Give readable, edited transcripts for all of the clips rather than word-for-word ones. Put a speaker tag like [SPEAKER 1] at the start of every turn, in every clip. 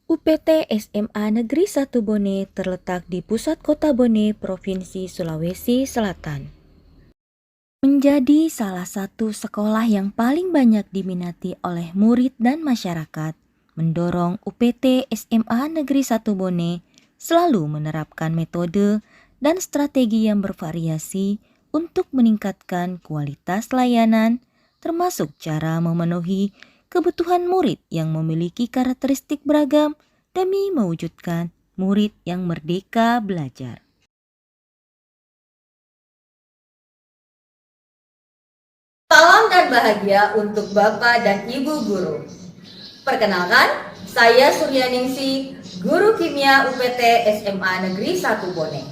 [SPEAKER 1] UPT SMA Negeri 1 Bone terletak di pusat kota Bone, Provinsi Sulawesi Selatan. Menjadi salah satu sekolah yang paling banyak diminati oleh murid dan masyarakat, mendorong UPT SMA Negeri 1 Bone selalu menerapkan metode dan strategi yang bervariasi untuk meningkatkan kualitas layanan, termasuk cara memenuhi kebutuhan murid yang memiliki karakteristik beragam demi mewujudkan murid yang merdeka belajar.
[SPEAKER 2] Salam dan bahagia untuk Bapak dan Ibu Guru. Perkenalkan, saya Suryaningsi, Guru Kimia UPT SMA Negeri 1 Bone.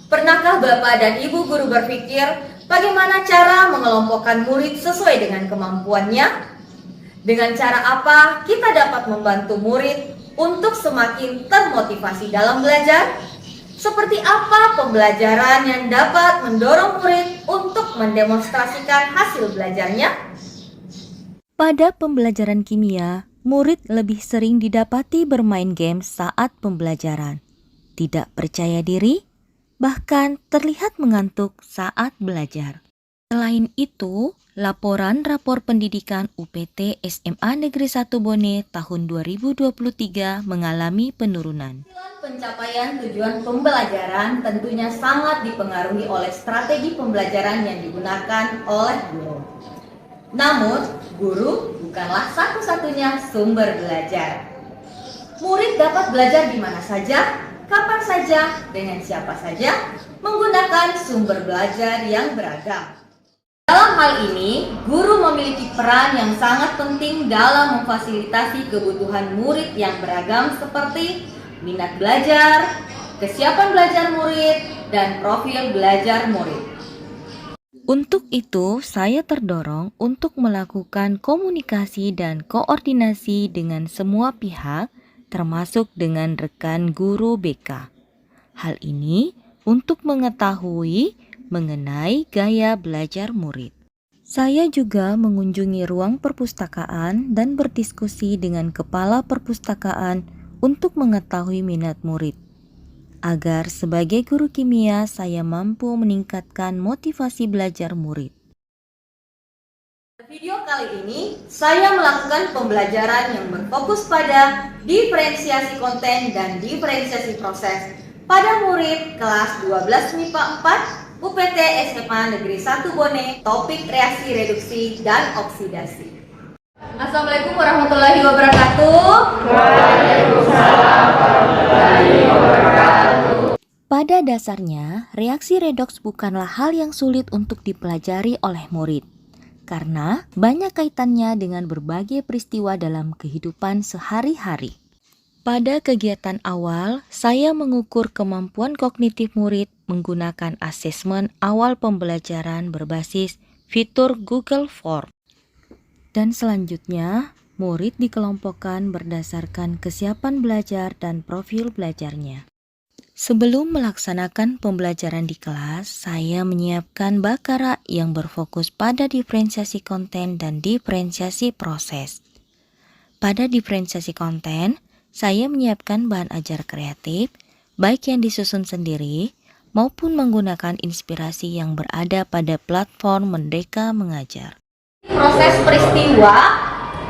[SPEAKER 2] Pernahkah Bapak dan Ibu Guru berpikir bagaimana cara mengelompokkan murid sesuai dengan kemampuannya? Dengan cara apa kita dapat membantu murid untuk semakin termotivasi dalam belajar? Seperti apa pembelajaran yang dapat mendorong murid untuk mendemonstrasikan hasil belajarnya?
[SPEAKER 1] Pada pembelajaran kimia, murid lebih sering didapati bermain game saat pembelajaran, tidak percaya diri, bahkan terlihat mengantuk saat belajar. Selain itu, laporan rapor pendidikan UPT SMA Negeri 1 Bone tahun 2023 mengalami penurunan.
[SPEAKER 2] Pencapaian tujuan pembelajaran tentunya sangat dipengaruhi oleh strategi pembelajaran yang digunakan oleh guru. Namun, guru bukanlah satu-satunya sumber belajar. Murid dapat belajar di mana saja, kapan saja, dengan siapa saja, menggunakan sumber belajar yang beragam. Dalam hal ini, guru memiliki peran yang sangat penting dalam memfasilitasi kebutuhan murid yang beragam seperti minat belajar, kesiapan belajar murid, dan profil belajar murid.
[SPEAKER 1] Untuk itu, saya terdorong untuk melakukan komunikasi dan koordinasi dengan semua pihak, termasuk dengan rekan guru BK. Hal ini untuk mengetahui mengenai gaya belajar murid. Saya juga mengunjungi ruang perpustakaan dan berdiskusi dengan kepala perpustakaan untuk mengetahui minat murid. Agar sebagai guru kimia saya mampu meningkatkan motivasi belajar murid.
[SPEAKER 2] Video kali ini saya melakukan pembelajaran yang berfokus pada diferensiasi konten dan diferensiasi proses pada murid kelas 12 MIPA 4 UPT SMA Negeri 1 Bone, topik reaksi reduksi dan oksidasi. Assalamualaikum warahmatullahi wabarakatuh.
[SPEAKER 3] Waalaikumsalam warahmatullahi wabarakatuh.
[SPEAKER 1] Pada dasarnya, reaksi redoks bukanlah hal yang sulit untuk dipelajari oleh murid, karena banyak kaitannya dengan berbagai peristiwa dalam kehidupan sehari-hari. Pada kegiatan awal, saya mengukur kemampuan kognitif murid menggunakan asesmen awal pembelajaran berbasis fitur Google Form. Dan selanjutnya, murid dikelompokkan berdasarkan kesiapan belajar dan profil belajarnya. Sebelum melaksanakan pembelajaran di kelas, saya menyiapkan bakara yang berfokus pada diferensiasi konten dan diferensiasi proses. Pada diferensiasi konten, saya menyiapkan bahan ajar kreatif, baik yang disusun sendiri maupun menggunakan inspirasi yang berada pada platform Merdeka Mengajar.
[SPEAKER 2] Proses peristiwa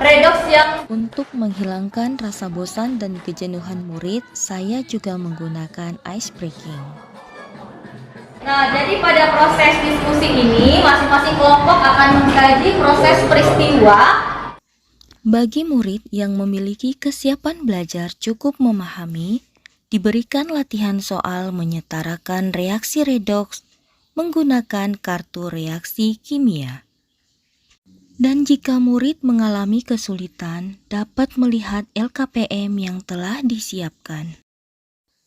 [SPEAKER 2] redoks yang
[SPEAKER 1] Untuk menghilangkan rasa bosan dan kejenuhan murid, saya juga menggunakan ice breaking.
[SPEAKER 2] jadi pada proses diskusi ini, masing-masing kelompok akan mengkaji proses peristiwa.
[SPEAKER 1] Bagi murid yang memiliki kesiapan belajar cukup memahami, diberikan latihan soal menyetarakan reaksi redoks menggunakan kartu reaksi kimia. Dan jika murid mengalami kesulitan, dapat melihat LKPM yang telah disiapkan.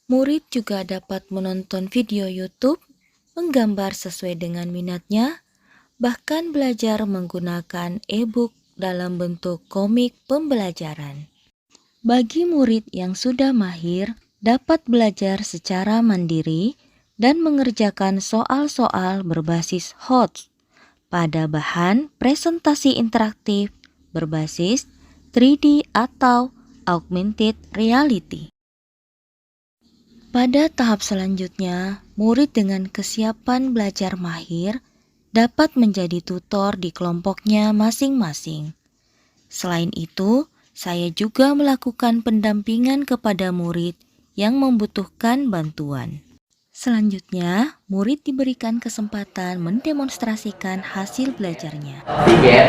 [SPEAKER 1] Murid juga dapat menonton video YouTube, menggambar sesuai dengan minatnya, bahkan belajar menggunakan e-book dalam bentuk komik pembelajaran. Bagi murid yang sudah mahir, dapat belajar secara mandiri dan mengerjakan soal-soal berbasis HOTS pada bahan presentasi interaktif berbasis 3D atau augmented reality. Pada tahap selanjutnya, murid dengan kesiapan belajar mahir dapat menjadi tutor di kelompoknya masing-masing. Selain itu, saya juga melakukan pendampingan kepada murid yang membutuhkan bantuan. Selanjutnya, murid diberikan kesempatan mendemonstrasikan hasil belajarnya.
[SPEAKER 4] Oksigen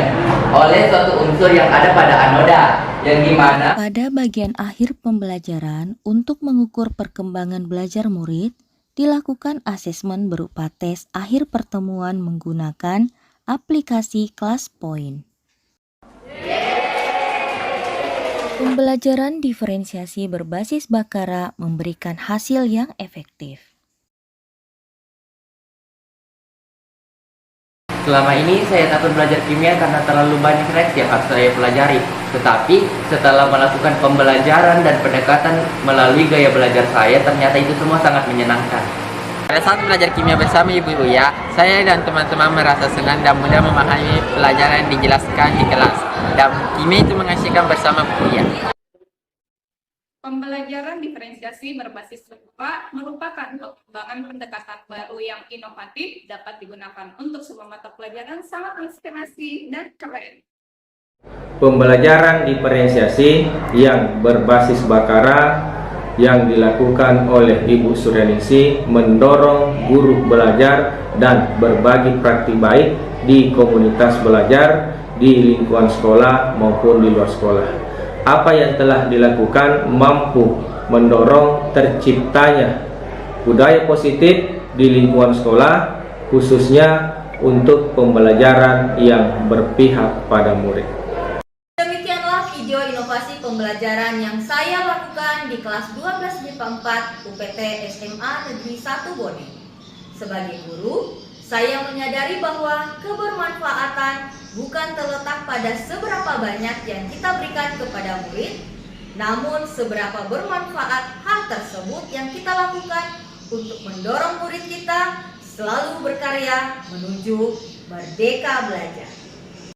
[SPEAKER 4] oleh suatu unsur yang ada pada anoda, yang dimana
[SPEAKER 1] Pada bagian akhir pembelajaran, untuk mengukur perkembangan belajar murid, dilakukan asesmen berupa tes akhir pertemuan menggunakan aplikasi ClassPoint. Pembelajaran diferensiasi berbasis Bakara memberikan hasil yang efektif.
[SPEAKER 4] selama ini saya takut belajar kimia karena terlalu banyak reaksi yang harus saya pelajari. Tetapi setelah melakukan pembelajaran dan pendekatan melalui gaya belajar saya, ternyata itu semua sangat menyenangkan.
[SPEAKER 5] Pada saat belajar kimia bersama Ibu Uya, saya dan teman-teman merasa senang dan mudah memahami pelajaran yang dijelaskan di kelas. Dan kimia itu mengasihkan bersama Bu Uya.
[SPEAKER 6] Pembelajaran diferensiasi berbasis rupa merupakan pengembangan pendekatan baru yang inovatif dapat digunakan untuk semua mata pelajaran, sangat menginspirasi dan keren.
[SPEAKER 7] Pembelajaran diferensiasi yang berbasis Bakara yang dilakukan oleh Ibu Suryaningsih mendorong guru belajar dan berbagi praktik baik di komunitas belajar di lingkungan sekolah maupun di luar sekolah. Apa yang telah dilakukan mampu mendorong terciptanya budaya positif di lingkungan sekolah, khususnya untuk pembelajaran yang berpihak pada murid.
[SPEAKER 2] Demikianlah video inovasi pembelajaran yang saya lakukan di kelas 12 MIPA 4 UPT SMA Negeri 1 Bone. Sebagai guru, saya menyadari bahwa kebermanfaatan bukan terletak pada seberapa banyak yang kita berikan kepada murid, namun seberapa bermanfaat hal tersebut yang kita lakukan untuk mendorong murid kita selalu berkarya menuju merdeka belajar.